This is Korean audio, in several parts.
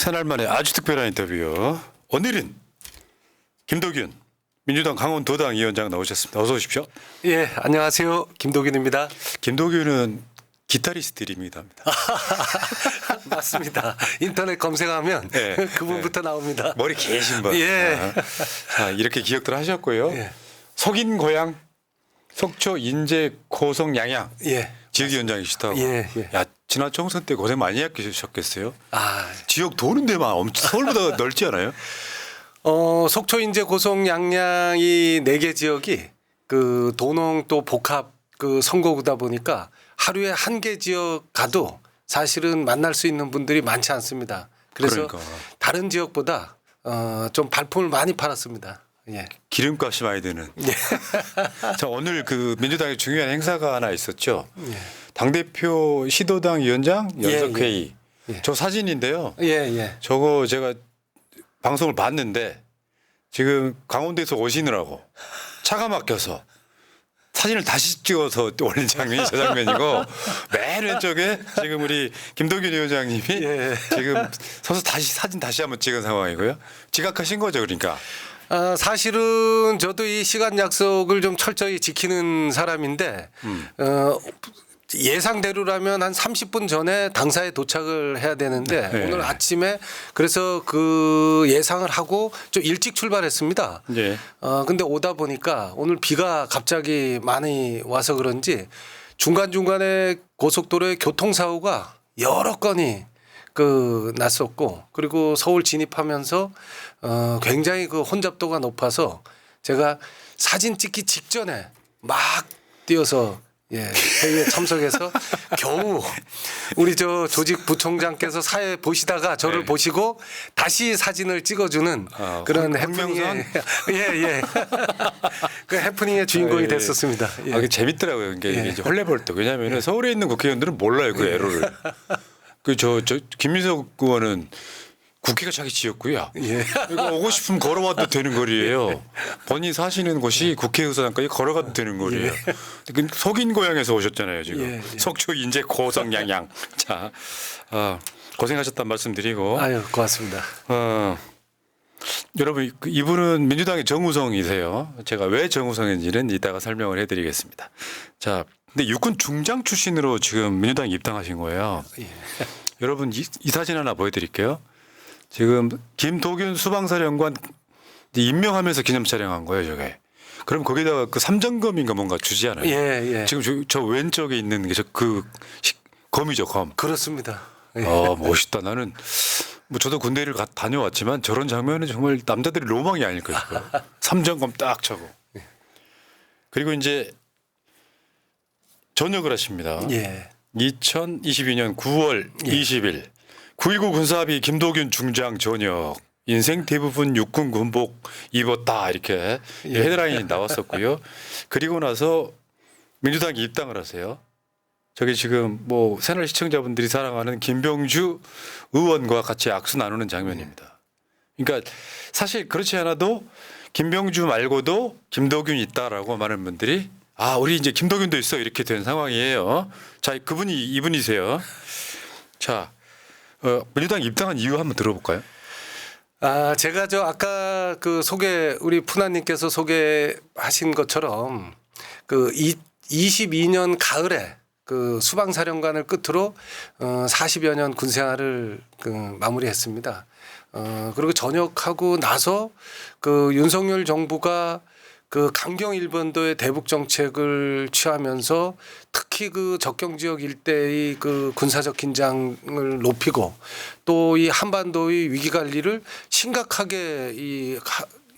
새날 만에 아주 특별한 인터뷰요. 오늘은 김도균 민주당 강원도당 위원장 나오셨습니다. 어서 오십시오. 예, 안녕하세요. 김도균입니다. 김도균은 기타리스트입니다. 맞습니다. 인터넷 검색하면 네, 그분부터 나옵니다. 머리 개신 분. 예. 자, 이렇게 기억들 하셨고요. 예. 속인 고향 속초 인제 고성 양양 예. 지역위원장이시다고. 예, 예. 야, 지난 총선 때 고생 많이 했겠셨겠어요. 아, 지역 도는 데만 엄청 서울보다 넓지 않아요? 속초 인제 고성 양양 이 4개 지역이 그 도농 또 복합 그 선거구다 보니까 하루에 한 개 지역 가도 사실은 만날 수 있는 분들이 많지 않습니다. 그래서 그러니까. 다른 지역보다 좀 발품을 많이 팔았습니다. 예. 기름값이 많이 드는. 예. 자, 오늘 그 민주당의 중요한 행사가 하나 있었죠. 예. 당대표 시도당 위원장 연석회의. 예. 저 사진인데요. 예, 예. 저거 제가 방송을 봤는데 지금 강원도에서 오시느라고 차가 막혀서 사진을 다시 찍어서 올린 장면이 저 장면이고 맨 왼쪽에 지금 우리 김도균 위원장님이 예. 지금 서서 다시 사진 다시 한번 찍은 상황이고요. 지각하신 거죠, 그러니까. 사실은 저도 이 시간 약속을 좀 철저히 지키는 사람인데 예상대로라면 한 30분 전에 당사에 도착을 해야 되는데 네. 오늘 아침에 그래서 그 예상을 하고 좀 일찍 출발했습니다. 예. 근데 오다 보니까 오늘 비가 갑자기 많이 와서 그런지 중간중간에 고속도로에 교통사고가 여러 건이 그 났었고 그리고 서울 진입하면서 굉장히 그 혼잡도가 높아서 제가 사진 찍기 직전에 막 뛰어서 회의에 참석해서 겨우 우리 저 조직 부총장께서 사회 보시다가 저를 네. 보시고 다시 사진을 찍어주는 그런 해프닝의 예예 그 해프닝의 주인공이 예. 됐었습니다. 예. 그 재밌더라고요. 이게 예. 이제 헐레벌떡. 왜냐하면 서울에 있는 국회의원들은 몰라요 그 애로를. 그 저 김민석 의원은 국회가 자기 지역구야. 예. 이거 오고 싶으면 걸어와도 되는 거리예요. 본인 사시는 곳이 국회의사당까지 걸어가도 되는 거리예요. 그 속인 고향에서 오셨잖아요 지금. 예, 예. 속초 인제 고성 양양. 자, 고생하셨단 말씀드리고. 아유 고맙습니다. 여러분 이분은 민주당의 정우성이세요. 제가 왜 정우성인지는 이따가 설명을 해드리겠습니다. 자, 근데 육군 중장 출신으로 지금 민주당 입당하신 거예요. 예. 여러분 이 사진 하나 보여드릴게요. 지금 김도균 수방사령관 임명하면서 기념 촬영한 거예요, 저게. 그럼 거기다가 그 삼정검인가 뭔가 주지 않아요? 예, 예. 지금 저 왼쪽에 있는 게 그 검이죠, 검. 그렇습니다. 예. 멋있다. 나는 뭐 저도 군대를 다녀왔지만 저런 장면은 정말 남자들의 로망이 아닐까 싶어요. 삼정검 딱 차고. 그리고 이제 전역을 하십니다. 예. 2022년 9월 20일 9.19 군사합의 김도균 중장 전역 인생 대부분 육군 군복 입었다 이렇게 헤드라인이 나왔었고요. 그리고 나서 민주당에 입당을 하세요. 저기 지금 뭐 새날 시청자분들이 사랑하는 김병주 의원과 같이 악수 나누는 장면입니다. 그러니까 사실 그렇지 않아도 김병주 말고도 김도균이 있다라고 많은 분들이 우리 이제 김도균도 있어 이렇게 된 상황이에요. 자, 그분이 이분이세요. 자, 민주당 입당한 이유 한번 들어볼까요? 제가 저 아까 그 우리 푸나님께서 소개하신 것처럼 그 22년 가을에 그 수방사령관을 끝으로 40여 년 군생활을 그 마무리했습니다. 그리고 전역하고 나서 그 윤석열 정부가 그 강경 일본도의 대북 정책을 취하면서 특히 그 적경 지역 일대의 그 군사적 긴장을 높이고 또 이 한반도의 위기 관리를 심각하게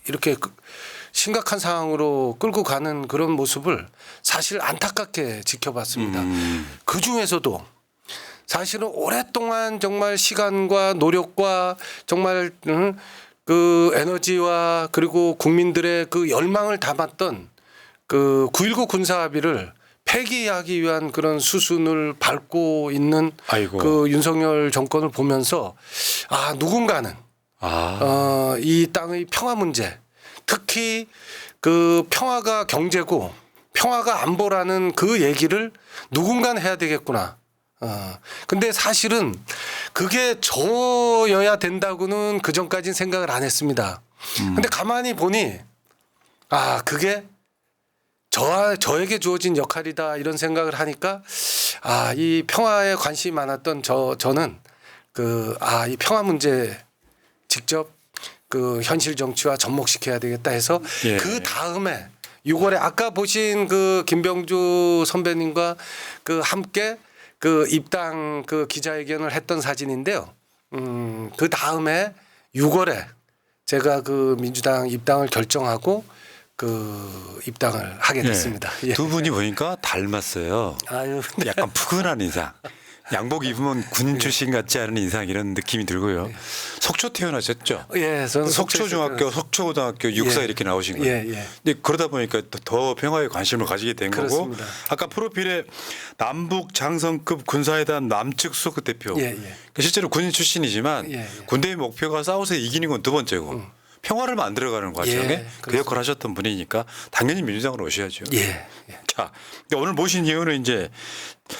이렇게 심각한 상황으로 끌고 가는 그런 모습을 사실 안타깝게 지켜봤습니다. 그 중에서도 사실은 오랫동안 정말 시간과 노력과 정말 그 에너지와 그리고 국민들의 그 열망을 담았던 그 9.19 군사합의를 폐기하기 위한 그런 수순을 밟고 있는 그 윤석열 정권을 보면서 누군가는 이 땅의 평화 문제 특히 그 평화가 경제고 평화가 안보라는 그 얘기를 누군가는 해야 되겠구나. 근데 사실은 그게 저여야 된다고는 그 전까지는 생각을 안 했습니다. 근데 가만히 보니 그게 저에게 주어진 역할이다 이런 생각을 하니까 이 평화에 관심이 많았던 저는 이 평화 문제 직접 그 현실 정치와 접목시켜야 되겠다 해서 예. 그 다음에 6월에 아까 보신 그 김병주 선배님과 그 함께 그 입당 그 기자회견을 했던 사진인데요. 그 다음에 6월에 제가 그 민주당 입당을 결정하고 그 입당을 하게 됐습니다. 예. 두 분이 보니까 닮았어요. 아유, 네. 약간 푸근한 인상. 양복 입으면 군 출신 같지 않은 인상 이런 느낌이 들고요. 속초 태어나셨죠? 예, 저는 속초중학교, 속초고등학교 육사 예. 이렇게 나오신 거예요. 예, 예. 근데 그러다 보니까 더 평화에 관심을 가지게 된 그렇습니다. 거고 아까 프로필에 남북 장성급 군사회담 남측 수석 대표. 예, 예. 실제로 군인 출신이지만 예, 예. 군대의 목표가 싸워서 이기는 건 두 번째고 평화를 만들어가는 과정에 예, 그 역할을 하셨던 분이니까 당연히 민주당으로 오셔야죠. 예. 예. 자, 근데 오늘 모신 이유는 이제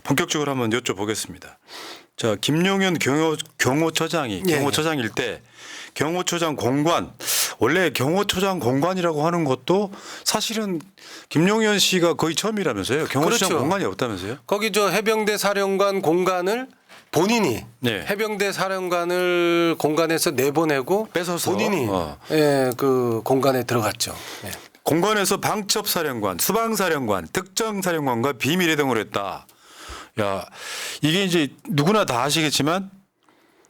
본격적으로 한번 여쭤보겠습니다. 자, 김용현 경호처장이 예, 경호처장일 때 경호처장 공관 원래 경호처장 공관이라고 하는 것도 사실은 김용현 씨가 거의 처음이라면서요. 경호처장 그렇죠. 공관이 없다면서요? 거기 해병대 사령관 공간을 본인이 네. 해병대 사령관을 공간에서 내보내고 뺏어서. 본인이 그 공간에 들어갔죠. 예. 공관에서 방첩사령관, 수방사령관, 특정사령관과 비밀회동을 했다. 야, 이게 이제 누구나 다 아시겠지만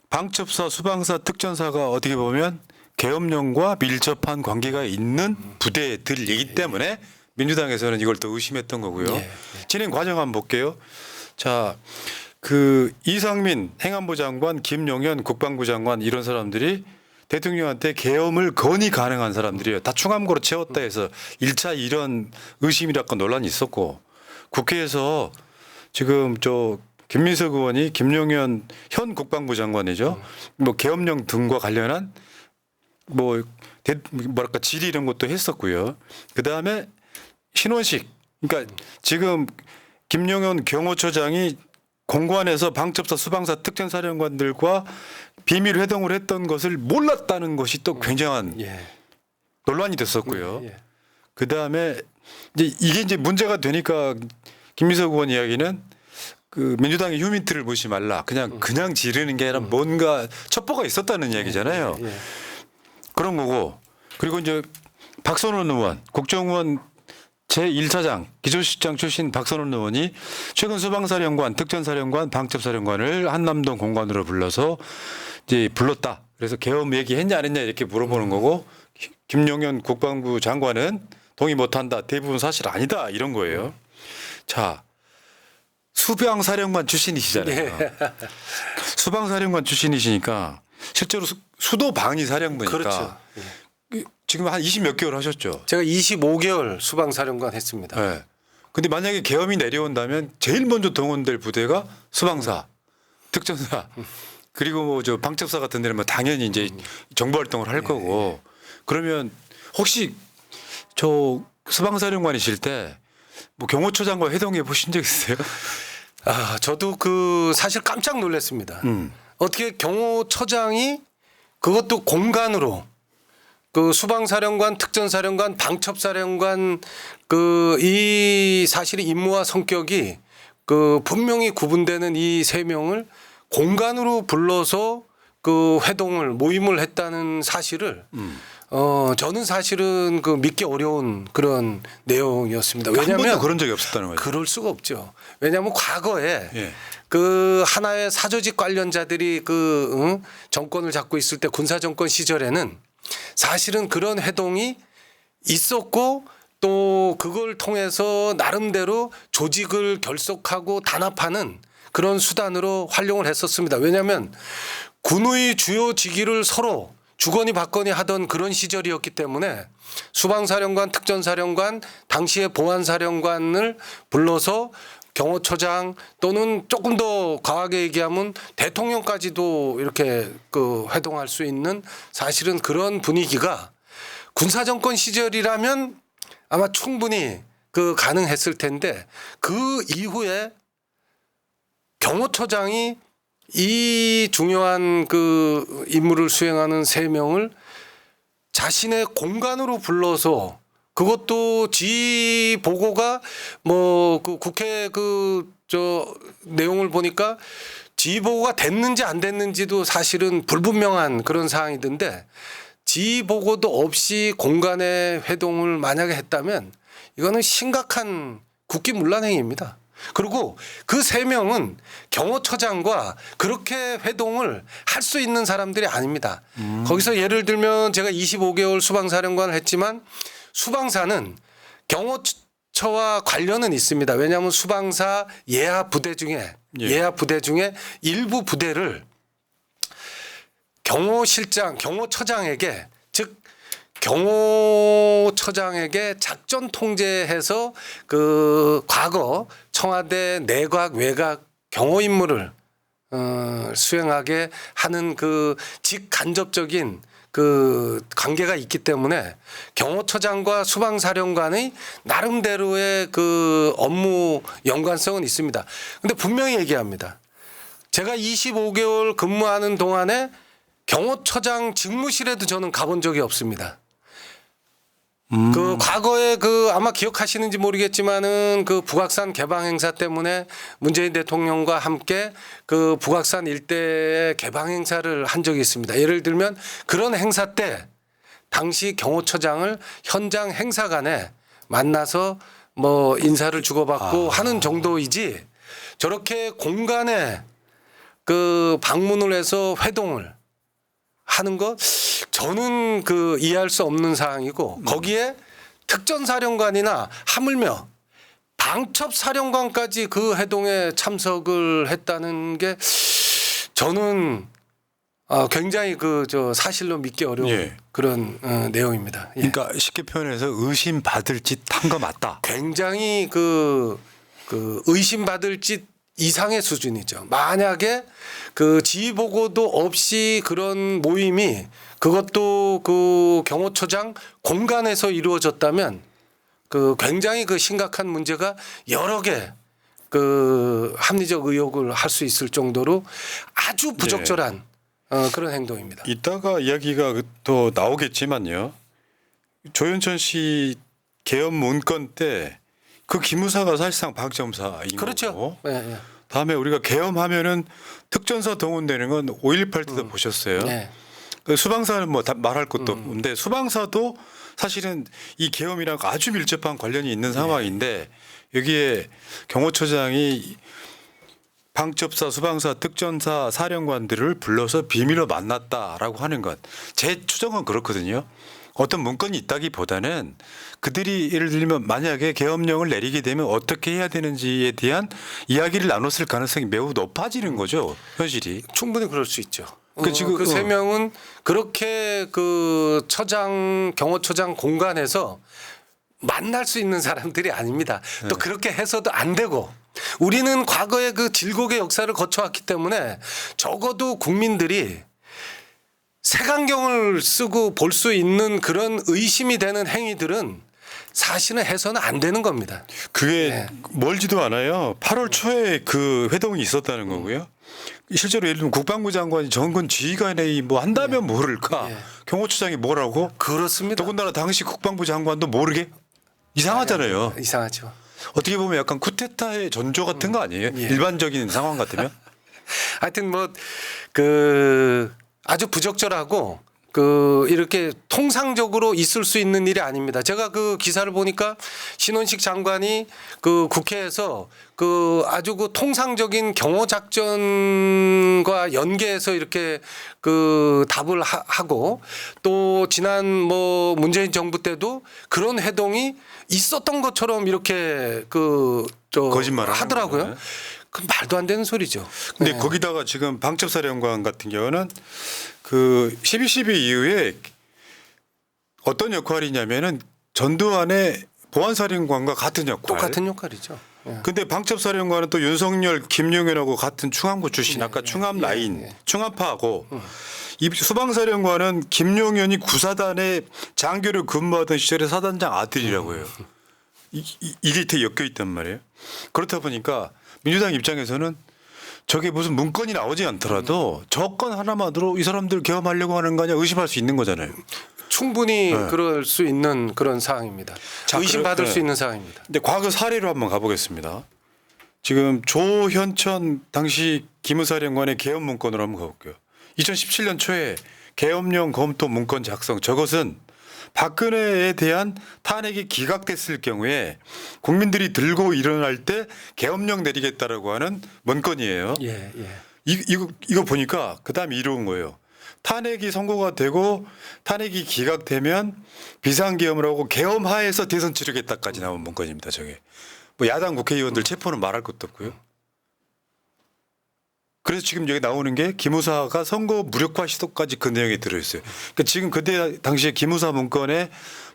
방첩사, 수방사, 특전사가 어떻게 보면 계엄령과 밀접한 관계가 있는 부대들이기 때문에 민주당에서는 이걸 더 의심했던 거고요. 예, 진행 과정 한번 볼게요. 자, 그 이상민 행안부 장관, 김용현 국방부 장관 이런 사람들이 대통령한테 계엄을 건의 가능한 사람들이에요. 다 충암고로 채웠다 해서 1차 이런 의심이랄까 논란이 있었고 국회에서 지금 김민석 의원이 김용현 현 국방부 장관이죠. 뭐 계엄령 등과 관련한 뭐랄까 질의 이런 것도 했었고요. 그 다음에 신원식 그러니까 지금 김용현 경호처장이 공관에서 방첩사, 수방사, 특전사령관들과 비밀 회동을 했던 것을 몰랐다는 것이 또 굉장한 예. 논란이 됐었고요. 예. 그 다음에 이게 이제 문제가 되니까 김민석 의원 이야기는 그 민주당의 휴민트를 보지 말라. 그냥 지르는 게 아니라 뭔가 첩보가 있었다는 이야기잖아요. 예. 그런 거고. 그리고 이제 박선원 의원, 국정원 제1차장 기조실장 출신 박선원 의원이 최근 수방사령관, 특전사령관, 방첩사령관을 한남동 공관으로 불러서 이제 불렀다. 그래서 계엄 얘기했냐 안 했냐 이렇게 물어보는 거고 김용현 국방부 장관은 동의 못한다. 대부분 사실 아니다. 이런 거예요. 자, 수방사령관 출신이시잖아요. 예. 수방사령관 출신이시니까 실제로 수도 방위 사령부니까 그렇죠. 지금 한 20 몇 개월 하셨죠. 제가 25개월 수방사령관 했습니다. 네. 근데 만약에 계엄이 내려온다면 제일 먼저 동원될 부대가 수방사, 특전사, 그리고 방첩사 같은 데는 당연히 이제 정보 활동을 할 거고 그러면 혹시 수방사령관이실 때 경호처장과 회동해 보신 적 있으세요? 저도 사실 깜짝 놀랐습니다. 어떻게 경호처장이 그것도 공간으로 그 수방사령관, 특전사령관, 방첩사령관 이 사실의 임무와 성격이 분명히 구분되는 이 세 명을 공간으로 불러서 모임을 했다는 사실을 저는 사실은 믿기 어려운 그런 내용이었습니다. 한 번도 왜냐하면 그런 적이 없었다는 거죠. 그럴 수가 없죠. 왜냐하면 과거에 예. 하나의 사조직 관련자들이 정권을 잡고 있을 때 군사 정권 시절에는 사실은 그런 회동이 있었고 또 그걸 통해서 나름대로 조직을 결속하고 단합하는 그런 수단으로 활용을 했었습니다. 왜냐하면 군의 주요 직위를 서로 주거니 받거니 하던 그런 시절이었기 때문에 수방사령관, 특전사령관, 당시의 보안사령관을 불러서 경호처장 또는 조금 더 과하게 얘기하면 대통령까지도 이렇게 회동할 수 있는 사실은 그런 분위기가 군사정권 시절이라면 아마 충분히 가능했을 텐데 그 이후에 경호처장이 이 중요한 그 임무를 수행하는 3명을 자신의 공간으로 불러서 그것도 지휘 보고가 뭐 그 국회 내용을 보니까 지휘 보고가 됐는지 안 됐는지도 사실은 불분명한 그런 사항이던데 지휘 보고도 없이 공간의 회동을 만약에 했다면 이거는 심각한 국기문란 행위입니다. 그리고 그 3명은 경호처장과 그렇게 회동을 할 수 있는 사람들이 아닙니다. 거기서 예를 들면 제가 25개월 수방사령관을 했지만 수방사는 경호처와 관련은 있습니다. 왜냐하면 수방사 예하 부대 중에 일부 부대를 경호처장에게 즉 경호처장에게 작전 통제해서 그 과거 청와대 내각 외각 경호 임무를 수행하게 하는 그 직간접적인 그 관계가 있기 때문에 경호처장과 수방사령관의 나름대로의 그 업무 연관성은 있습니다. 근데 분명히 얘기합니다. 제가 25개월 근무하는 동안에 경호처장 직무실에도 저는 가본 적이 없습니다. 그 과거에 그 아마 기억하시는지 모르겠지만은 그 북악산 개방 행사 때문에 문재인 대통령과 함께 그 북악산 일대의 개방 행사를 한 적이 있습니다. 예를 들면 그런 행사 때 당시 경호처장을 현장 행사관에 만나서 뭐 인사를 주고받고 하는 정도이지 저렇게 공간에 그 방문을 해서 회동을 하는 것 저는 그 이해할 수 없는 사항이고 거기에 특전사령관이나 하물며 방첩사령관까지 그 회동에 참석을 했다는 게 저는 굉장히 그 사실로 믿기 어려운 예. 그런 내용입니다. 예. 그러니까 쉽게 표현해서 의심받을 짓 한 거 맞다. 굉장히 그 의심받을 짓 이상의 수준이죠. 만약에 그 지휘 보고도 없이 그런 모임이 그것도 그 경호처장 공간에서 이루어졌다면 그 굉장히 그 심각한 문제가 여러 개 그 합리적 의혹을 할 수 있을 정도로 아주 부적절한 그런 행동입니다. 이따가 이야기가 또 나오겠지만요. 조현천 씨 계엄 문건 때 그 기무사가 사실상 박정사인 그렇죠. 거고. 예, 예. 다음에 우리가 계엄하면은 특전사 동원되는 건 5.18 때도 보셨어요. 네. 그 수방사는 뭐 다 말할 것도 없는데 수방사도 사실은 이 계엄이랑 아주 밀접한 관련이 있는 상황인데 여기에 경호처장이 방첩사, 수방사, 특전사 사령관들을 불러서 비밀로 만났다라고 하는 것. 제 추정은 그렇거든요. 어떤 문건이 있다기보다는 그들이 예를 들면 만약에 계엄령을 내리게 되면 어떻게 해야 되는지에 대한 이야기를 나눴을 가능성이 매우 높아지는 거죠. 현실이. 충분히 그럴 수 있죠. 지금 그 3명은 그렇게 그 경호처장 공간에서 만날 수 있는 사람들이 아닙니다. 또 그렇게 해서도 안 되고 우리는 과거의 그 질곡의 역사를 거쳐왔기 때문에 적어도 국민들이 색안경을 쓰고 볼 수 있는 그런 의심이 되는 행위들은 사실은 해서는 안 되는 겁니다. 그게 네. 멀지도 않아요. 8월 초에 그 회동이 있었다는 거고요. 실제로 예를 들면 국방부 장관이 정권 지휘관회의 뭐 한다면 모를까. 예. 경호처장이 뭐라고? 그렇습니다. 더군다나 당시 국방부 장관도 모르게 이상하잖아요. 이상하죠. 어떻게 보면 약간 쿠데타의 전조 같은 거 아니에요? 예. 일반적인 상황 같으면? 하여튼 뭐 그 아주 부적절하고 그 이렇게 통상적으로 있을 수 있는 일이 아닙니다. 제가 그 기사를 보니까 신원식 장관이 그 국회에서 그 아주 그 통상적인 경호 작전과 연계해서 이렇게 그 답을 하고 또 지난 뭐 문재인 정부 때도 그런 회동이 있었던 것처럼 이렇게 거짓말을 하더라고요. 하는 거네. 그 말도 안 되는 소리죠. 근데 네. 거기다가 지금 방첩사령관 같은 경우는 그 12.12 이후에 어떤 역할이냐면은 전두환의 보안사령관과 같은 역할. 똑같은 역할이죠. 예. 근데 방첩사령관은 또 윤석열, 김용현하고 같은 충암고 출신, 아까 충암 라인, 충암파하고 이 수방사령관은 김용현이 구사단의 장교를 근무하던 시절의 사단장 아들이라고 해요. 이게 되게 엮여 있단 말이에요. 그렇다 보니까 민주당 입장에서는 저게 무슨 문건이 나오지 않더라도 저건 하나만으로 이 사람들 계엄하려고 하는 거 아니야 의심할 수 있는 거잖아요. 충분히 네. 그럴 수 있는 그런 상황입니다. 자, 의심받을 네. 수 있는 상황입니다. 근데 과거 사례로 한번 가보겠습니다. 지금 조현천 당시 기무사령관의 계엄 문건으로 한번 가볼게요. 2017년 초에 계엄령 검토 문건 작성. 저것은 박근혜에 대한 탄핵이 기각됐을 경우에 국민들이 들고 일어날 때 계엄령 내리겠다라고 하는 문건이에요. 예, 예. 이거 보니까 그다음에 이러는 거예요. 탄핵이 선고가 되고 탄핵이 기각되면 비상계엄을 하고 계엄하에서 대선 치르겠다까지 나온 문건입니다. 저게 뭐 야당 국회의원들 체포는 말할 것도 없고요. 그래서 지금 여기 나오는 게 기무사가 선거 무력화 시도까지 그 내용이 들어있어요. 그러니까 지금 그때 당시에 기무사 문건에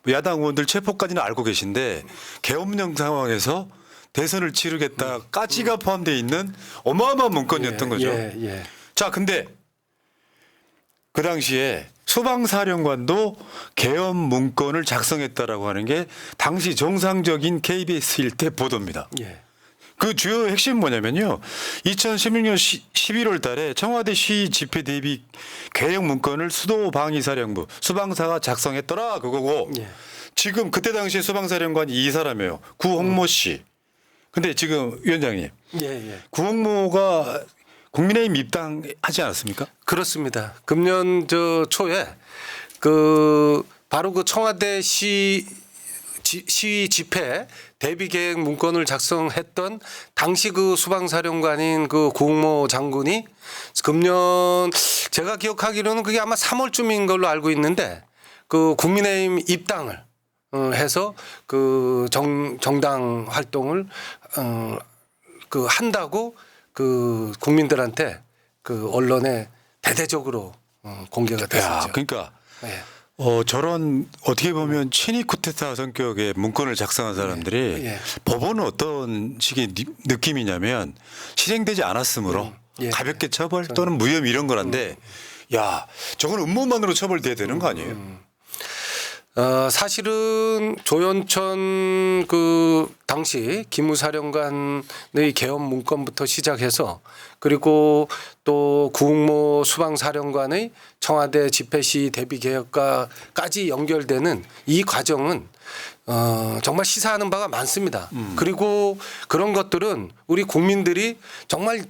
야당 의원들 체포까지는 알고 계신데 계엄령 상황에서 대선을 치르겠다까지가 포함되어 있는 어마어마한 문건이었던 거죠. 예, 예. 자, 근데 그 당시에 수방사령관도 계엄 문건을 작성했다라고 하는 게 당시 정상적인 KBS 일대 보도입니다. 예. 그 주요 핵심은 뭐냐면요. 2016년 11월 달에 청와대 시위 집회 대비 계획 문건을 수도방위사령부 수방사가 작성했더라 그거고 예. 지금 그때 당시에 수방사령관이 이 사람이에요. 구홍모 씨. 근데 지금 위원장님 예, 예. 구홍모가 국민의힘 입당하지 않았습니까? 그렇습니다. 금년 저 초에 그 바로 그 청와대 시위 집회 대비 계획 문건을 작성했던 당시 그 수방사령관인 그 구홍모 장군이 금년 제가 기억하기로는 그게 아마 3월쯤인 걸로 알고 있는데 그 국민의힘 입당을 해서 그 정당 활동을 그 한다고 그 국민들한테 그 언론에 대대적으로 공개가 야, 됐었죠. 그러니까 예. 저런 어떻게 보면 친위 쿠데타 성격의 문건을 작성한 사람들이 예. 법원은 어떤 식의 느낌이냐면 실행되지 않았으므로 예. 가볍게 처벌 또는 무혐의 이런 거란데 야 저건 음모만으로 처벌돼야 되는 거 아니에요? 사실은 조현천 그 당시 기무사령관의 계엄 문건부터 시작해서 그리고 또 구홍모 수방사령관의 청와대 집회시 대비 개혁과까지 연결되는 이 과정은 정말 시사하는 바가 많습니다. 그리고 그런 것들은 우리 국민들이 정말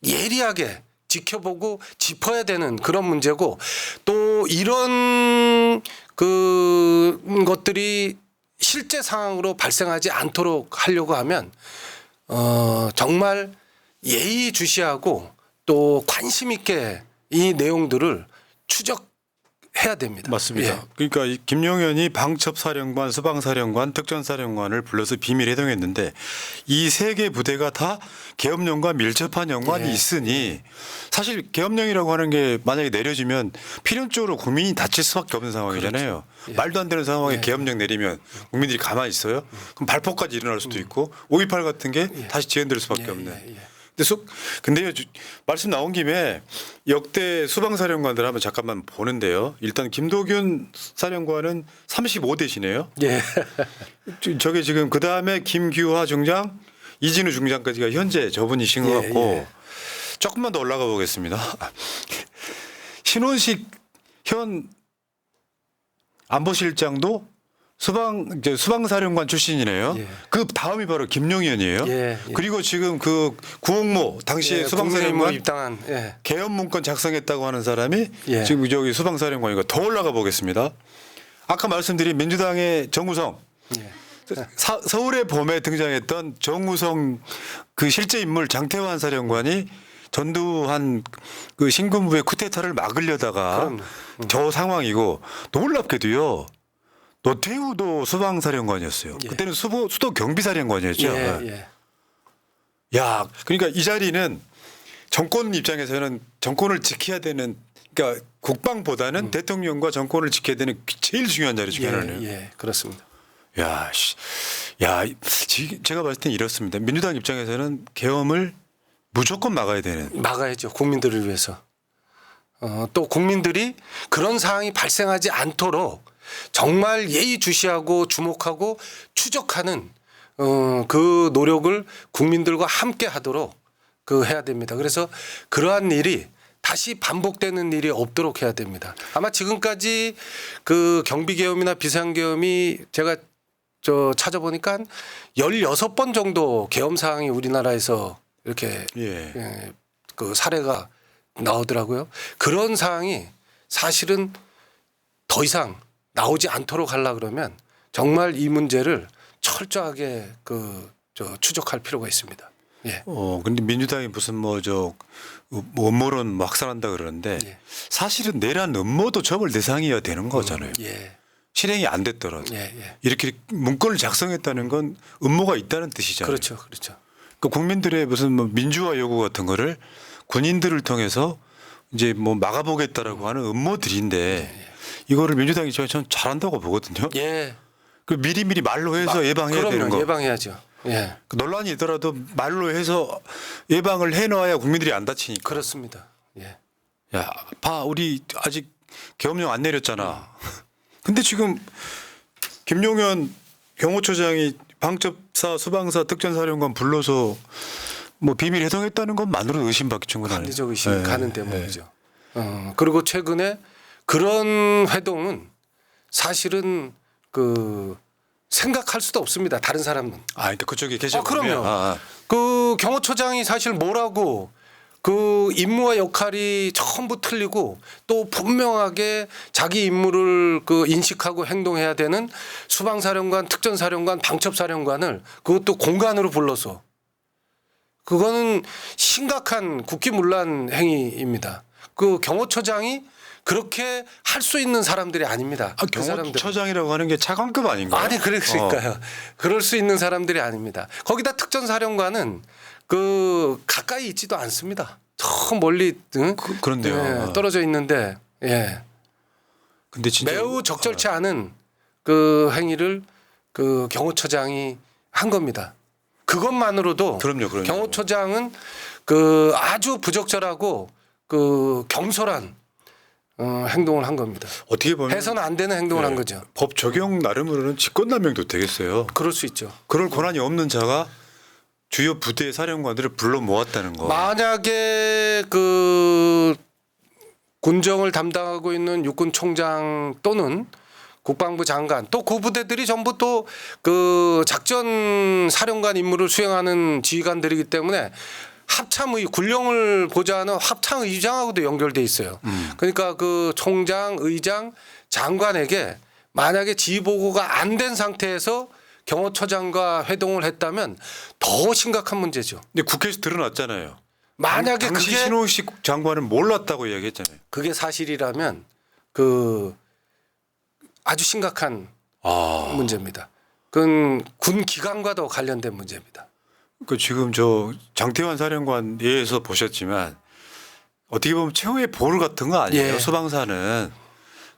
예리하게 지켜보고 짚어야 되는 그런 문제고 또 이런 그 것들이 실제 상황으로 발생하지 않도록 하려고 하면 정말 예의주시하고 또 관심 있게 이 내용들을 추적해야 됩니다. 맞습니다. 예. 그러니까 이 김용현이 방첩사령관, 수방사령관, 특전사령관을 불러서 비밀 회동했는데 이 세 개 부대가 다 계엄령과 밀접한 연관이 예. 있으니 사실 계엄령이라고 하는 게 만약에 내려지면 필연적으로 국민이 다칠 수밖에 없는 상황이잖아요. 예. 말도 안 되는 상황에 예. 계엄령 내리면 국민들이 가만히 있어요. 그럼 발포까지 일어날 수도 있고 5.18 같은 게 다시 재현될 수밖에 예, 없는. 예, 예. 근데요, 말씀 나온 김에 역대 수방사령관들 한번 잠깐만 보는데요. 일단 김도균 사령관은 35대시네요. 예. 저게 지금 그 다음에 김규화 중장, 이진우 중장까지가 현재 저분이신 것 예, 같고 예. 조금만 더 올라가 보겠습니다. 신원식 현 안보실장도 수방사령관 출신이네요. 예. 그 다음이 바로 김용현이에요. 예, 예. 그리고 지금 그 구홍모 당시에 예, 수방사령관 국민의힘으로 입당한 예. 계엄 문건 작성했다고 하는 사람이 예. 지금 저기 수방사령관이고 더 올라가 보겠습니다. 아까 말씀드린 민주당의 정우성 예. 서울의 봄에 등장했던 정우성 그 실제 인물 장태환 사령관이 전두환 그 신군부의 쿠데타를 막으려다가 그럼요. 저 상황이고 놀랍게도요. 노태우도 수방사령관이었어요. 예. 그때는 수도 경비사령관이었죠. 예. 야, 그러니까 이 자리는 정권 입장에서는 정권을 지켜야 되는 그러니까 국방보다는 대통령과 정권을 지켜야 되는 제일 중요한 자리 중에 하나네요. 예, 그렇습니다. 야, 제가 봤을 땐 이렇습니다. 민주당 입장에서는 계엄을 무조건 막아야 되는. 막아야죠. 국민들을 위해서. 또 국민들이 그런 상황이 발생하지 않도록 정말 예의주시하고 주목하고 추적하는 그 노력을 국민들과 함께 하도록 그 해야 됩니다. 그래서 그러한 일이 다시 반복되는 일이 없도록 해야 됩니다. 아마 지금까지 그 경비계엄이나 비상계엄이 제가 찾아보니까 한 16번 정도 계엄 사항이 우리나라에서 이렇게 예. 그 사례가 나오더라고요. 그런 사항이 사실은 더 이상 나오지 않도록 하려 그러면 정말 이 문제를 철저하게 추적할 필요가 있습니다. 예. 근데 민주당이 무슨 음모론 확산한다 그러는데 예. 사실은 내란 음모도 처벌 대상이어야 되는 거잖아요. 예. 실행이 안 됐더라도 예. 예. 이렇게 문건을 작성했다는 건 음모가 있다는 뜻이잖아요. 그렇죠. 그렇죠. 그 국민들의 무슨 민주화 요구 같은 거를 군인들을 통해서 이제 막아보겠다라고 하는 음모들인데 이거를 민주당이 전 잘한다고 보거든요. 예. 그 미리미리 말로 해서 예방해야 그럼요. 되는 거. 예방해야죠. 예. 그 논란이 있더라도 말로 해서 예방을 해놔야 국민들이 안 다치니까. 그렇습니다. 예. 야, 우리 아직 계엄령 안 내렸잖아. 근데 지금 김용현 경호처장이 방첩사, 수방사, 특전사령관 불러서 비밀 해동했다는 것만으로도 의심받기 충분하네요. 합리적 의심이 가는 대목이죠. 그리고 최근에 그런 회동은 사실은 생각할 수도 없습니다. 다른 사람은. 그러니까 그쪽에 계셔. 그럼요. 그 경호처장이 사실 뭐라고 그 임무와 역할이 전부 틀리고 또 분명하게 자기 임무를 인식하고 행동해야 되는 수방사령관, 특전사령관, 방첩사령관을 그것도 공간으로 불러서 그거는 심각한 국기문란 행위입니다. 그 경호처장이 그렇게 할 수 있는 사람들이 아닙니다. 그 사람들은. 경호처장이라고 하는 게 차관급 아닌가요? 아니 그러니까요. 그럴 수 있는 사람들이 아닙니다. 거기다 특전사령관은 가까이 있지도 않습니다. 저 멀리 그런데요. 예, 떨어져 있는데 예. 근데 진짜 매우 적절치 않은 그 행위를 그 경호처장이 한 겁니다. 그것만으로도 그럼요. 경호처장은 아주 부적절하고 경솔한 행동을 한 겁니다. 어떻게 보면 해서는 안 되는 행동을 한 거죠. 법 적용 나름으로는 직권남용도 되겠어요. 그럴 수 있죠. 그럴 권한이 없는 자가 주요 부대 사령관들을 불러 모았다는 거. 만약에 군정을 담당하고 있는 육군총장 또는 국방부 장관 또 그 부대들이 전부 또 작전 사령관 임무를 수행하는 지휘관들이기 때문에 합참의 군령을 보좌하는 합참의장하고도 연결돼 있어요. 그러니까 총장, 의장, 장관에게 만약에 지휘 보고가 안 된 상태에서 경호처장과 회동을 했다면 더 심각한 문제죠. 근데 국회에서 드러났잖아요. 만약에 당시 그게 신호식 장관은 몰랐다고 이야기했잖아요. 그게 사실이라면 아주 심각한 문제입니다. 그건 군 기강과도 관련된 문제입니다. 지금 장태환 사령관 예에서 보셨지만 어떻게 보면 최후의 보물 같은 거 아니에요. 예. 수방사는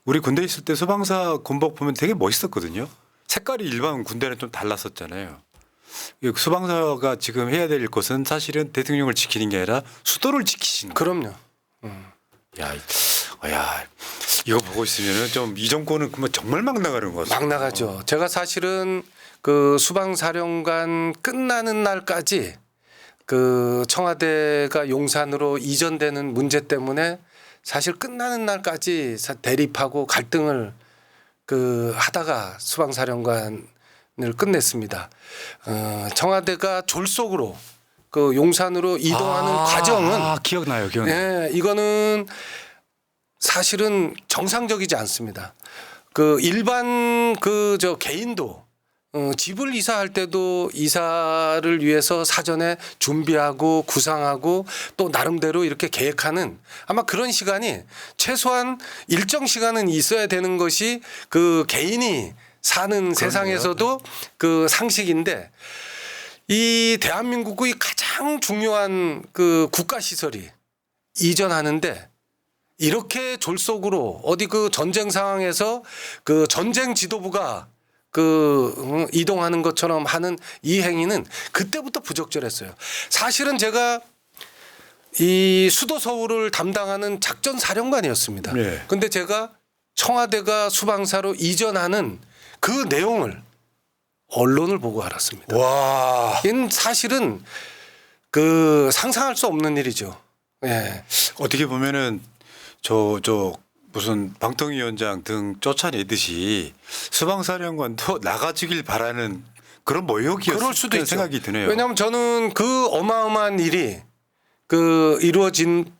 우리 군대 있을 때 수방사 군복 보면 되게 멋있었거든요. 색깔이 일반 군대는 좀 달랐었잖아요. 수방사가 지금 해야 될 것은 사실은 대통령을 지키는 게 아니라 수도를 지키시는 거예요. 그럼요. 야, 이거 보고 있으면은 좀 이 정권은 정말 막 나가는 것 같아요. 막 나가죠. 제가 사실은 수방사령관 끝나는 날까지 청와대가 용산으로 이전되는 문제 때문에 사실 끝나는 날까지 대립하고 갈등을 하다가 수방사령관을 끝냈습니다. 청와대가 졸속으로 용산으로 이동하는 과정은 기억나요. 네, 이거는 사실은 정상적이지 않습니다. 일반 개인도 집을 이사할 때도 이사를 위해서 사전에 준비하고 구상하고 또 나름대로 이렇게 계획하는 아마 그런 시간이 최소한 일정 시간은 있어야 되는 것이 개인이 사는 세상에서도 상식인데 이 대한민국의 가장 중요한 국가 시설이 이전하는데 이렇게 졸속으로 어디 전쟁 상황에서 전쟁 지도부가 이동하는 것처럼 하는 이 행위는 그때부터 부적절했어요. 사실은 제가 이 수도 서울을 담당하는 작전 사령관이었습니다. 네. 근데 제가 청와대가 수방사로 이전하는 그 내용을 언론을 보고 알았습니다. 와. 이는 사실은 그 상상할 수 없는 일이죠. 예. 어떻게 보면은 저 무슨 방통위원장 등 쫓아내듯이 수방사령관도 나가주길 바라는 그런 모욕이었을 그럴 수도 있죠. 생각이 드네요. 왜냐하면 저는 그 어마어마한 일이 그 이루어지는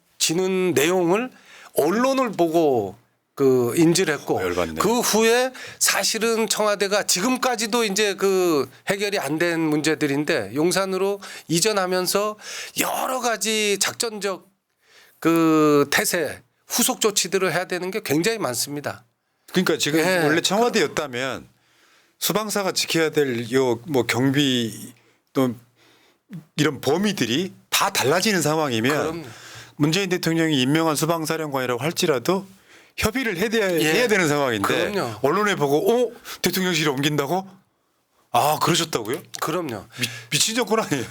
내용을 언론을 보고 그 인지를 했고 열받네. 그 후에 사실은 청와대가 지금까지도 이제 그 해결이 안 된 문제들인데 용산으로 이전하면서 여러 가지 작전적 그 태세 후속 조치들을 해야 되는 게 굉장히 많습니다. 그러니까 지금 예. 원래 청와대였다면 수방사가 지켜야 될 요 뭐 경비 또 이런 범위들이 다 달라지는 상황이면 그럼요. 문재인 대통령이 임명한 수방사령관이라고 할지라도 협의를 해야 예. 되는 상황인데 그럼요. 언론에 보고 대통령실에 옮긴다고? 아 그러셨다고요? 그럼요. 미친 정권 아니에요?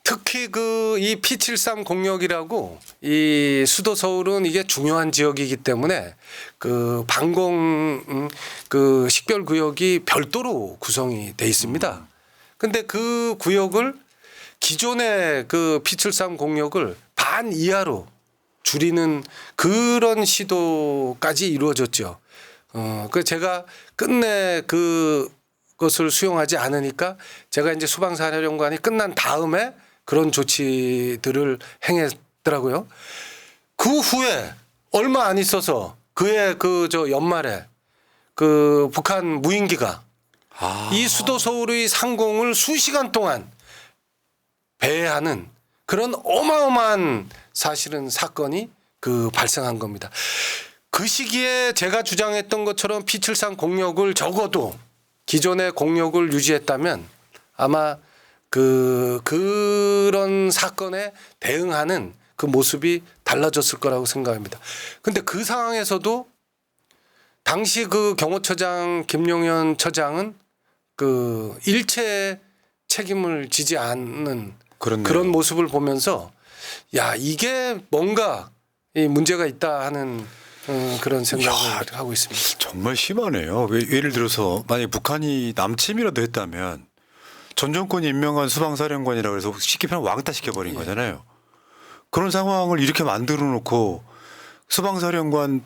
특히 그 이 P73 공역이라고 이 수도 서울은 이게 중요한 지역이기 때문에 그 방공 그 식별 구역이 별도로 구성이 돼 있습니다. 근데 그 구역을 기존의 그 P73 공역을 반 이하로 줄이는 그런 시도까지 이루어졌죠. 그 제가 끝내 그것을 수용하지 않으니까 제가 이제 수방사령관이 끝난 다음에 그런 조치들을 행했더라고요. 그 후에 얼마 안 있어서 그해 그 저 연말에 그 북한 무인기가 이 수도 서울의 상공을 수시간 동안 배회하는 그런 어마어마한 사실은 사건이 그 발생한 겁니다. 그 시기에 제가 주장했던 것처럼 P73 공역을 적어도 기존의 공역을 유지했다면 아마 그런 사건에 대응하는 그 모습이 달라졌을 거라고 생각합니다. 근데 그 상황에서도 당시 그 경호처장 김용현 처장은 그 일체 책임을 지지 않는 그렇네요. 그런 모습을 보면서 야 이게 뭔가 이 문제가 있다 하는 그런 생각을 하고 있습니다. 정말 심하네요. 예를 들어서 만약에 북한이 남침이라도 했다면 전 정권이 임명한 수방사령관이라고 해서 쉽게 표현 왕따시켜버린 거잖아요. 그런 상황을 이렇게 만들어 놓고 수방사령관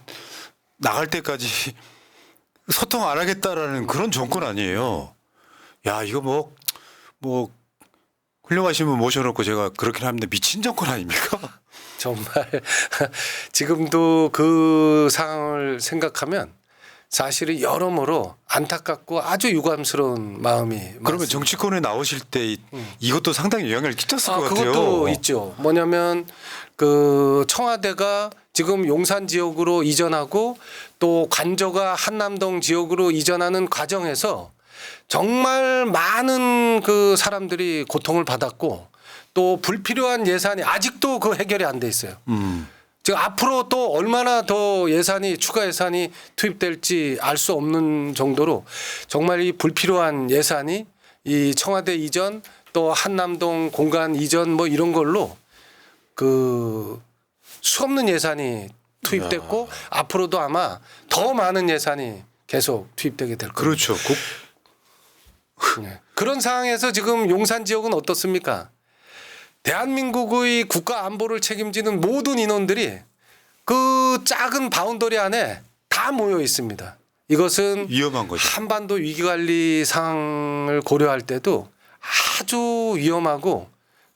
나갈 때까지 소통 안 하겠다라는 그런 정권 아니에요. 야 이거 뭐 훌륭하신 분 모셔놓고 제가 그렇긴 합니다. 미친 정권 아닙니까? 정말 지금도 그 상황을 생각하면 사실은 여러모로 안타깝고 아주 유감스러운 마음이 그러면 많습니다. 정치권에 나오실 때 이것도 상당히 영향을 끼쳤을 것 같아요. 그것도 있죠. 뭐냐면 그 청와대가 지금 용산 지역으로 이전하고 또 관저가 한남동 지역으로 이전하는 과정에서 정말 많은 그 사람들이 고통을 받았고 또 불필요한 예산이 아직도 그 해결이 안 돼 있어요. 지금 앞으로 또 얼마나 더 예산이 추가 예산이 투입될지 알 수 없는 정도로 정말 이 불필요한 예산이 이 청와대 이전 또 한남동 공간 이전 뭐 이런 걸로 그 수없는 예산이 투입됐고 앞으로도 아마 더 많은 예산이 계속 투입되게 될 겁니다. 그렇죠. 네. 그런 상황에서 지금 용산 지역은 어떻습니까? 대한민국의 국가 안보를 책임지는 모든 인원들이 그 작은 바운더리 안에 다 모여 있습니다. 이것은 위험한 거죠. 한반도 위기관리 상황을 고려할 때도 아주 위험하고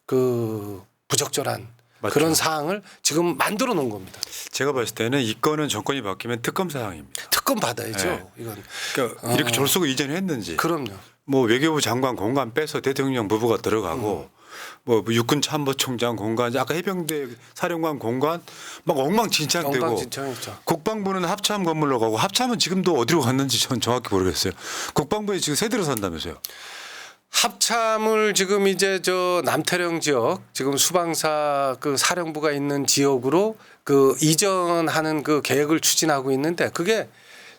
그 부적절한 맞죠. 그런 사항을 지금 만들어 놓은 겁니다. 제가 봤을 때는 이 건은 정권이 바뀌면 특검 사항입니다. 특검 받아야죠. 네. 이건 그러니까 이렇게 졸속으로 이전했는지 그럼요. 뭐 외교부 장관 공간 빼서 대통령 부부가 들어가고 뭐 육군 참모총장 공간 아까 해병대 사령관 공간 막 엉망진창되고 엉망진창이죠. 국방부는 합참 건물로 가고 합참은 지금도 어디로 갔는지 전 정확히 모르겠어요. 국방부에 지금 새 들어선다면서요. 합참을 지금 이제 저 남태령 지역 지금 수방사 그 사령부가 있는 지역으로 그 이전하는 그 계획을 추진하고 있는데 그게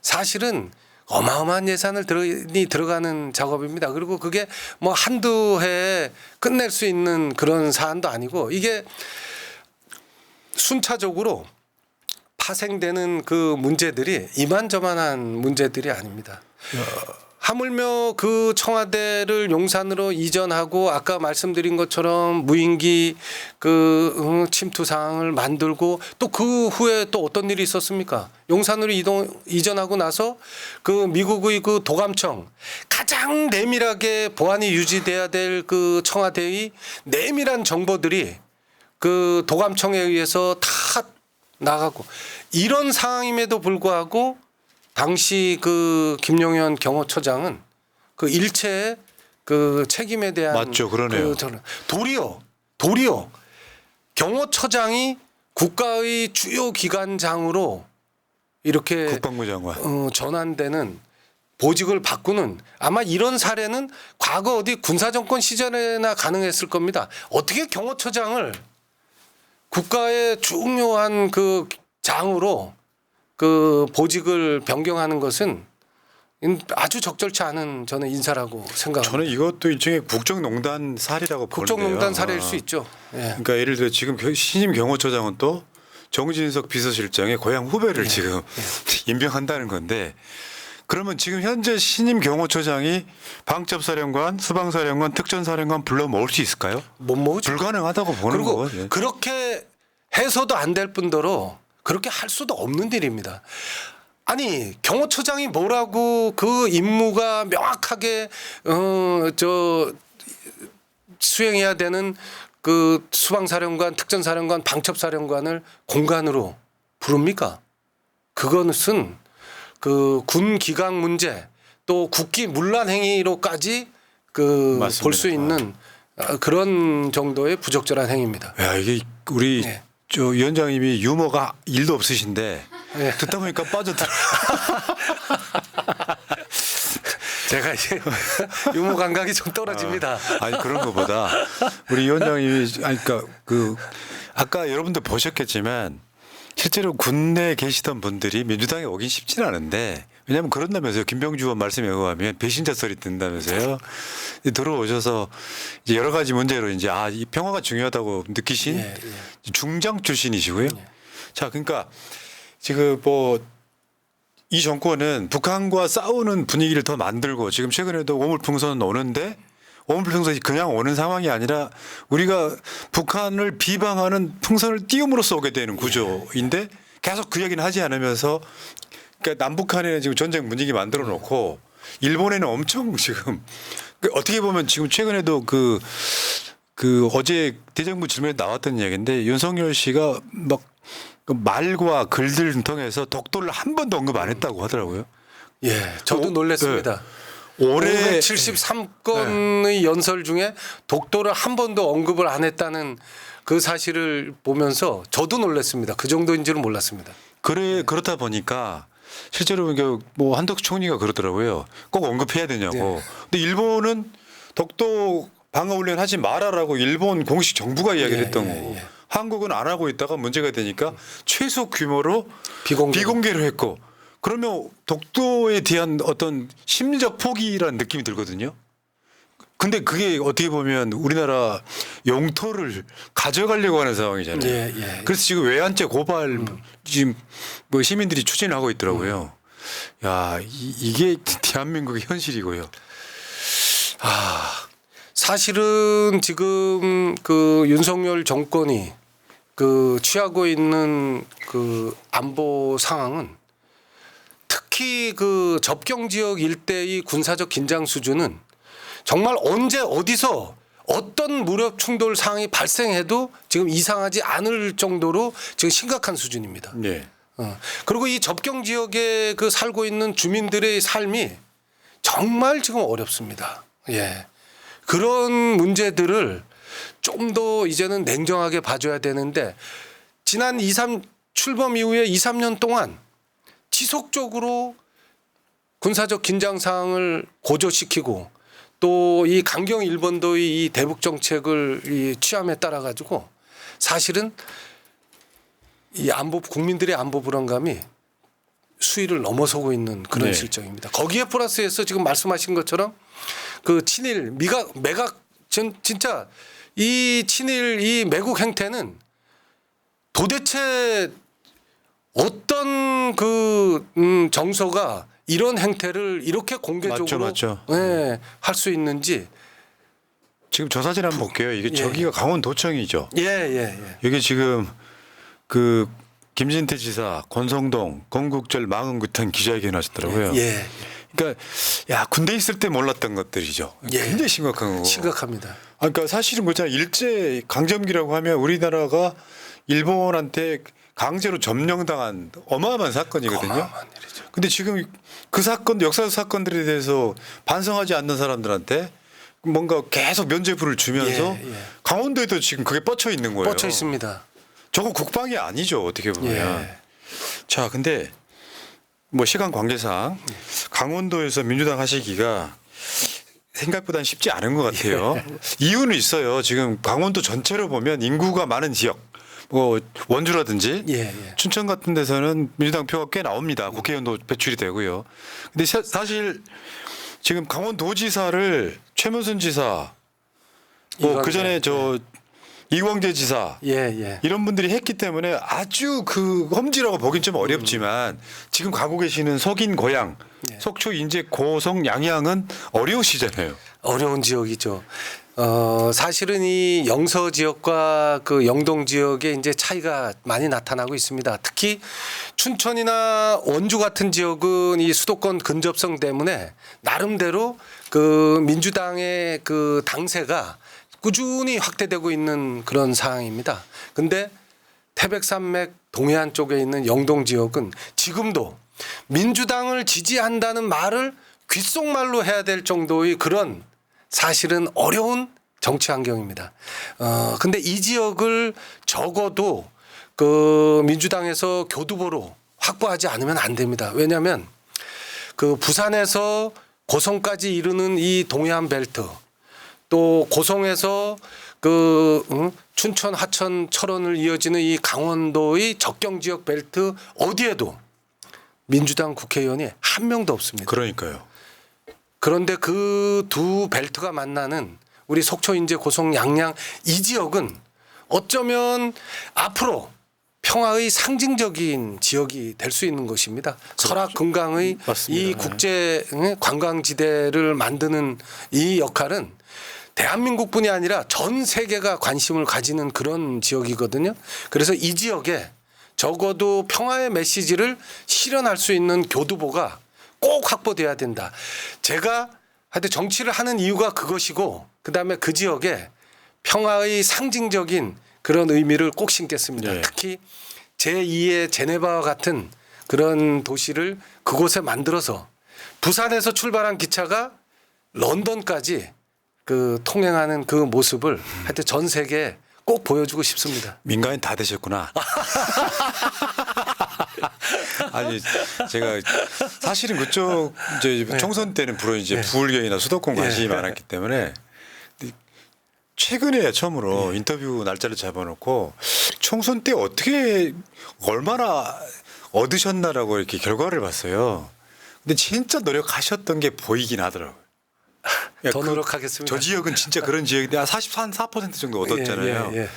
사실은 어마어마한 예산을 들어가는 작업입니다. 그리고 그게 뭐 한두 해에 끝낼 수 있는 그런 사안도 아니고 이게 순차적으로 파생되는 그 문제들이 이만저만한 문제들이 아닙니다. 하물며 그 청와대를 용산으로 이전하고 아까 말씀드린 것처럼 무인기 그 침투 상황을 만들고 또 그 후에 또 어떤 일이 있었습니까? 용산으로 이전하고 나서 그 미국의 그 도감청 가장 내밀하게 보안이 유지돼야 될 그 청와대의 내밀한 정보들이 그 도감청에 의해서 다 나가고 이런 상황임에도 불구하고 당시 그 김용현 경호처장은 그 일체의 그 책임에 대한 맞죠, 그러네요. 도리어 경호처장이 국가의 주요 기관장으로 이렇게 국방부 장관. 전환되는 보직을 바꾸는 아마 이런 사례는 과거 어디 군사정권 시절에나 가능했을 겁니다. 어떻게 경호처장을 국가의 중요한 그 장으로 그 보직을 변경하는 것은 아주 적절치 않은 저는 인사라고 생각합니다. 저는 이것도 일종의 국정농단 사례라고 보는데요. 국정농단 사례일 수 있죠. 예. 그러니까 예를 들어 지금 신임 경호처장은 또 정진석 비서실장의 고향 후배를 지금 임명한다는 건데 그러면 지금 현재 신임 경호처장이 방첩사령관, 수방사령관, 특전사령관 불러 모을 수 있을까요? 못 모으죠. 불가능하다고 보는 그리고 거거든요. 그렇게 해서도 안 될 뿐더러 그렇게 할 수도 없는 일입니다. 아니 경호처장이 뭐라고 그 임무가 명확하게 수행해야 되는 그 수방사령관, 특전사령관, 방첩사령관을 공간으로 부릅니까? 그것은 그 군 기강 문제 또 국기 문란 행위로까지 그 볼 수 있는 그런 정도의 부적절한 행위입니다. 야 이게 우리 네. 저 위원장님이 유머가 1도 없으신데 네. 듣다 보니까 빠져들어. 제가 이제 유머 감각이 좀 떨어집니다. 아니 그런 것보다 우리 위원장님이 아니 그러니까 그 아까 여러분들 보셨겠지만 실제로 군내에 계시던 분들이 민주당에 오긴 쉽지는 않은데 왜냐하면 그런다면서요. 김병주 의원 말씀에 의하면 배신자 소리 듣는다면서요. 들어오셔서 이제 여러 가지 문제로 이제 이 평화가 중요하다고 느끼신 예. 중장 출신이시고요. 자 그러니까 지금 뭐 이 정권은 북한과 싸우는 분위기를 더 만들고 지금 최근에도 오물풍선 오는데 오물풍선이 그냥 오는 상황이 아니라 우리가 북한을 비방하는 풍선을 띄움으로써 오게 되는 구조인데 계속 그 얘기는 하지 않으면서 그러니까 남북한에는 지금 전쟁 분위기 만들어 놓고 일본에는 엄청 지금 어떻게 보면 지금 최근에도 그 어제 대정부 질문에 나왔던 이야기인데 윤석열 씨가 막 그 말과 글들을 통해서 독도를 한 번도 언급 안 했다고 하더라고요. 예, 저도 놀랐습니다. 올해 573건의 연설 중에 독도를 한 번도 언급을 안 했다는 그 사실을 보면서 저도 놀랐습니다. 그 정도인 줄은 몰랐습니다. 그렇다 보니까 실제로 뭐 한덕수 총리가 그러더라고요. 꼭 언급해야 되냐고. 근데 일본은 독도 방어훈련 하지 말아라고 일본 공식 정부가 이야기를 했던 거고 한국은 안 하고 있다가 문제가 되니까 최소 규모로 비공개로 했고 그러면 독도에 대한 어떤 심리적 포기라는 느낌이 들거든요. 근데 그게 어떻게 보면 우리나라 영토를 가져가려고 하는 상황이잖아요. 그래서 지금 외환죄 고발 지금 뭐 시민들이 추진하고 있더라고요. 야, 이게 대한민국의 현실이고요. 사실은 지금 그 윤석열 정권이 그 취하고 있는 그 안보 상황은 특히 그 접경 지역 일대의 군사적 긴장 수준은 정말 언제 어디서 어떤 무력 충돌 상황이 발생해도 지금 이상하지 않을 정도로 지금 심각한 수준입니다. 네. 그리고 이 접경 지역에 그 살고 있는 주민들의 삶이 정말 지금 어렵습니다. 예. 그런 문제들을 좀 더 이제는 냉정하게 봐줘야 되는데 지난 출범 이후에 2, 3년 동안 지속적으로 군사적 긴장 상황을 고조시키고 또 이 강경 일본도의 이 대북 정책을 취함에 따라 가지고 사실은 이 국민들의 안보 불안감이 수위를 넘어서고 있는 그런 실정입니다. 거기에 플러스해서 지금 말씀하신 것처럼 그 친일 매각 진짜 이 친일 이 매국 행태는 도대체 어떤 그 정서가 이런 행태를 이렇게 공개적으로 맞죠. 예, 할 수 있는지. 지금 저 사진 한번 볼게요. 이게 예. 저기가 강원도청이죠. 예. 여기 지금 그 김진태 지사, 권성동, 건국절 망언구탄 기자회견 하셨더라고요. 예. 그러니까 야 군대 있을 때 몰랐던 것들이죠. 예. 굉장히 심각한 거고. 심각합니다. 그러니까 사실은 그렇잖아요. 일제 강점기라고 하면 우리나라가 일본한테 강제로 점령당한 어마어마한 사건이거든요. 어마어마한 일이죠. 근데 지금 그 사건, 역사적 사건들에 대해서 반성하지 않는 사람들한테 뭔가 계속 면죄부를 주면서 예. 강원도에도 지금 그게 뻗쳐 있는 거예요. 뻗쳐 있습니다. 저거 국방이 아니죠. 어떻게 보면. 예. 자, 근데 뭐 시간 관계상 강원도에서 민주당 하시기가 생각보다는 쉽지 않은 것 같아요. 이유는 있어요. 지금 강원도 전체로 보면 인구가 많은 지역, 뭐 원주라든지 예. 춘천 같은 데서는 민주당 표가 꽤 나옵니다. 국회의원도 배출이 되고요. 근데 사실 지금 강원도지사를 최문순 지사, 뭐 이광재, 그 전에 저 이광재 지사 예. 이런 분들이 했기 때문에 아주 그 험지라고 보긴 좀 어렵지만 지금 가고 계시는 속인 고향, 예. 속초, 인제, 고성, 양양은 어려우시잖아요. 어려운 지역이죠. 사실은 이 영서 지역과 그 영동 지역에 이제 차이가 많이 나타나고 있습니다. 특히 춘천이나 원주 같은 지역은 이 수도권 근접성 때문에 나름대로 그 민주당의 그 당세가 꾸준히 확대되고 있는 그런 상황입니다. 근데 태백산맥 동해안 쪽에 있는 영동 지역은 지금도 민주당을 지지한다는 말을 귓속말로 해야 될 정도의 그런 사실은 어려운 정치 환경입니다. 근데 이 지역을 적어도 그 민주당에서 교두보로 확보하지 않으면 안 됩니다. 왜냐하면 그 부산에서 고성까지 이르는 이 동해안 벨트 또 고성에서 그 춘천, 하천, 철원을 이어지는 이 강원도의 접경 지역 벨트 어디에도 민주당 국회의원이 한 명도 없습니다. 그러니까요. 그런데 그 두 벨트가 만나는 우리 속초, 인제, 고성, 양양 이 지역은 어쩌면 앞으로 평화의 상징적인 지역이 될 수 있는 것입니다. 설악 금강의 맞습니다. 이 국제 관광지대를 만드는 이 역할은 대한민국뿐이 아니라 전 세계가 관심을 가지는 그런 지역이거든요. 그래서 이 지역에 적어도 평화의 메시지를 실현할 수 있는 교두보가 꼭 확보돼야 된다. 제가 하여튼 정치를 하는 이유가 그것이고 그다음에 그 지역에 평화의 상징적인 그런 의미를 꼭 심겠습니다. 네. 특히 제2의 제네바와 같은 그런 도시를 그곳에 만들어서 부산에서 출발한 기차가 런던까지 그 통행하는 그 모습을 하여튼 전 세계에 꼭 보여주고 싶습니다. 민간인 다 되셨구나. 아니 제가 사실은 그쪽 이제 총선 때는 주로 이제 부울경이나 수도권 관심이 많았기 때문에 최근에 처음으로 인터뷰 날짜를 잡아놓고 총선 때 어떻게 얼마나 얻으셨나라고 이렇게 결과를 봤어요. 근데 진짜 노력하셨던 게 보이긴 하더라고요. 더 노력하겠습니다. 저 지역은 진짜 그런 지역인데 44% 정도 얻었잖아요. 예.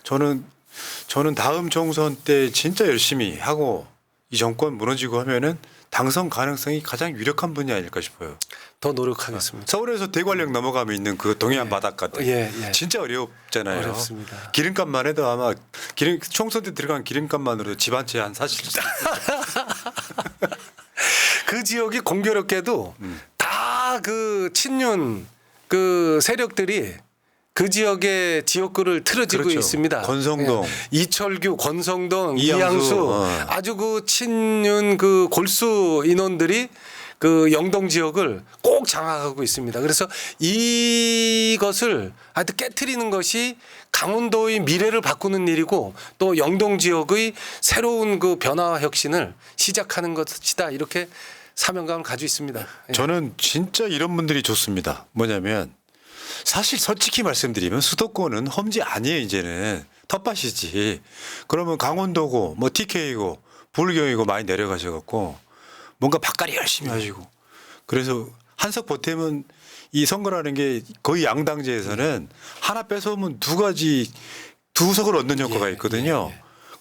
저는 다음 총선 때 진짜 열심히 하고 이 정권 무너지고 하면은 당선 가능성이 가장 유력한 분이 아닐까 싶어요. 더 노력하겠습니다. 서울에서 대관령 넘어가면 있는 그 동해안 바닷 같은 예. 진짜 어렵잖아요. 어렵습니다. 기름값만 해도 아마 총선 때 들어간 기름값만으로 집 한 채 한 사실 그 지역이 공교롭게도 다 그 친윤 그 세력들이 그 지역의 지역구를 틀어지고 그렇죠. 있습니다. 권성동. 예. 이철규, 권성동, 이양수. 이양수 아주 그 친윤 그 골수 인원들이 그 영동 지역을 꼭 장악하고 있습니다. 그래서 이것을 하여튼 깨트리는 것이 강원도의 미래를 바꾸는 일이고 또 영동 지역의 새로운 그 변화와 혁신을 시작하는 것이다. 이렇게 사명감을 가지고 있습니다. 예. 저는 진짜 이런 분들이 좋습니다. 뭐냐면 사실 솔직히 말씀드리면 수도권은 험지 아니에요. 이제는 텃밭이지. 그러면 강원도고 뭐 TK고 부울경이고 많이 내려가셔갖고 뭔가 바깥이 열심히 하시고 그래서 한석 보탬은 이 선거라는 게 거의 양당제에서는 하나 뺏어오면 두 석을 얻는 효과가 있거든요.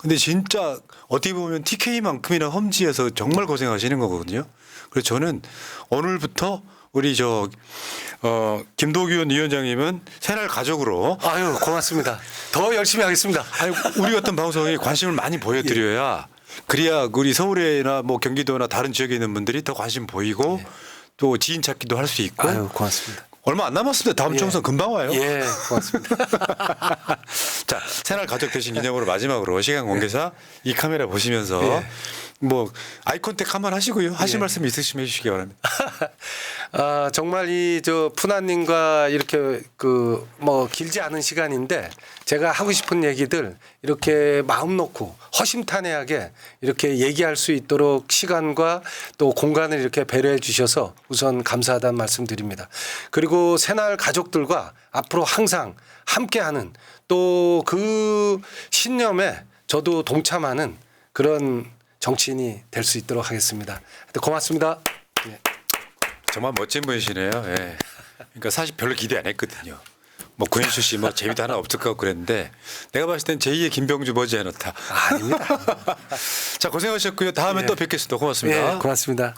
근데 진짜 어떻게 보면 TK만큼이나 험지에서 정말 고생하시는 거거든요. 그래서 저는 오늘부터 우리 김도균 위원장님은 새날 가족으로 아유 고맙습니다. 더 열심히 하겠습니다. 아니, 우리 같은 방송에 관심을 많이 보여드려야 그래야 우리 서울이나 뭐 경기도나 다른 지역에 있는 분들이 더 관심 보이고 또 지인 찾기도 할 수 있고 아유 고맙습니다. 얼마 안 남았습니다. 다음 총선 금방 와요. 예 고맙습니다. 자, 새날 가족 되신 기념으로 마지막으로 시간 관계사 이 카메라 보시면서 예. 뭐 아이 컨택 한번 하시고요. 하실 예. 말씀 있으시면 해주시기 바랍니다. 아 정말 이 푸나님과 이렇게 그 뭐 길지 않은 시간인데 제가 하고 싶은 얘기들 이렇게 마음 놓고 허심탄회하게 이렇게 얘기할 수 있도록 시간과 또 공간을 이렇게 배려해 주셔서 우선 감사하다는 말씀드립니다. 그리고 새날 가족들과 앞으로 항상 함께하는 또 그 신념에 저도 동참하는 그런 정치인이 될 수 있도록 하겠습니다. 고맙습니다. 예. 정말 멋진 분이시네요. 예. 그러니까 사실 별로 기대 안 했거든요. 뭐 구현수 씨 뭐 재미도 하나 없을 것 같고 그랬는데 내가 봤을 땐 제2의 김병주 머지않았다. 아닙니다. 자 고생하셨고요. 다음에 예. 또 뵙겠습니다. 고맙습니다. 예, 고맙습니다.